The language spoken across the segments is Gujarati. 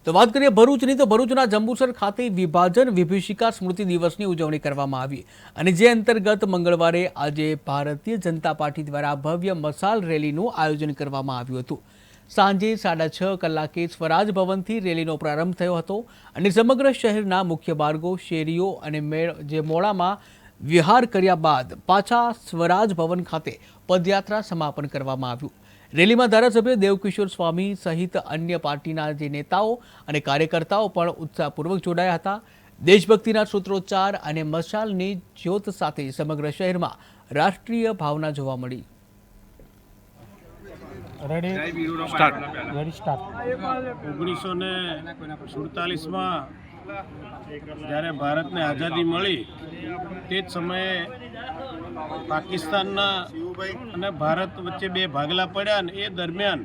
તો વાત કરીએ ભરૂચની, તો ભરૂચના જંબુસર ખાતે વિભાજન વિભીષિકા સ્મૃતિ દિવસની ઉજવણી કરવામાં આવી અને જે અંતર્ગત મંગળવારે આજે ભારતીય જનતા પાર્ટી દ્વારા ભવ્ય મશાલ રેલીનું આયોજન કરવામાં આવ્યું હતું। સાંજે 6:30 કલાકે સ્વરાજ ભવનથી રેલીનો પ્રારંભ થયો હતો અને સમગ્ર શહેરના મુખ્ય માર્ગો, શેરીઓ અને જે મોડામાં વિહાર કર્યા બાદ પાછા સ્વરાજ ભવન ખાતે પદયાત્રા સમાપન કરવામાં આવ્યું। રેલીમાં ધારાસભ્ય દેવકિશોર સ્વામી સહિત અન્ય પાર્ટીના જે નેતાઓ અને કાર્યકર્તાઓ પણ ઉત્સાહપૂર્વક જોડાયા હતા। દેશભક્તિના સૂત્રોચ્ચાર અને મશાલની જ્યોત સાથે સમગ્ર શહેરમાં રાષ્ટ્રીય ભાવના જોવા મળી। માં જ્યારે ભારતને આઝાદી મળી તે જ સમયે પાકિસ્તાનના અને ભારત વચ્ચે બે ભાગલા પડ્યા અને એ દરમિયાન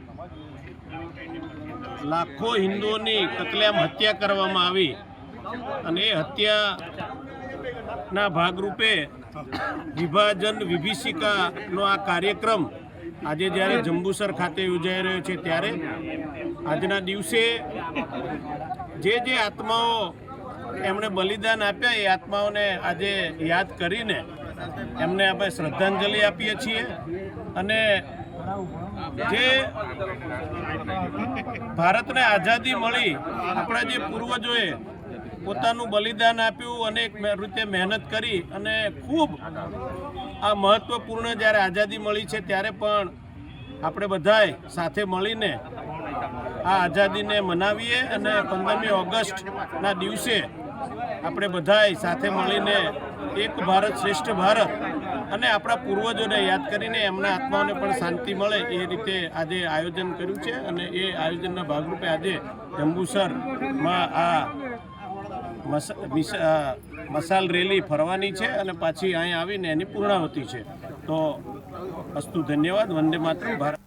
લાખો હિન્દુઓની કતલેઆમ હત્યા કરવામાં આવી અને એ હત્યાના ભાગરૂપે વિભાજન વિભીષિકાનો આ કાર્યક્રમ આજે જ્યારે જંબુસર ખાતે યોજાઈ રહ્યો છે ત્યારે આજના દિવસે જે આત્માઓ એમણે બલિદાન આપ્યા એ આત્માઓને આજે યાદ કરીને એમને આપણે શ્રદ્ધાંજલિ આપીએ છીએ અને જે ભારતને આઝાદી મળી આપણા જે પૂર્વજોએ પોતાનું બલિદાન આપ્યું, અનેક રીતે મહેનત કરી અને ખૂબ આ મહત્વપૂર્ણ જ્યારે આઝાદી મળી છે ત્યારે પણ આપણે બધાએ સાથે મળીને આ આઝાદીને મનાવીએ અને 15મી ઓગસ્ટના દિવસે આપણે બધાએ સાથે મળીને એક ભારત શ્રેષ્ઠ ભારત અને આપણા પૂર્વજોને યાદ કરીને એમના આત્માઓને પણ શાંતિ મળે એ રીતે આજે આયોજન કર્યું છે અને એ આયોજનના ભાગરૂપે આજે જંબુસરમાં આ મશાલ રેલી ફરવાની છે અને પાછી અહીં આવીને એની પૂર્ણાહુતિ છે। તો અસ્તુ, ધન્યવાદ। વંદે માતરમ। ભારત।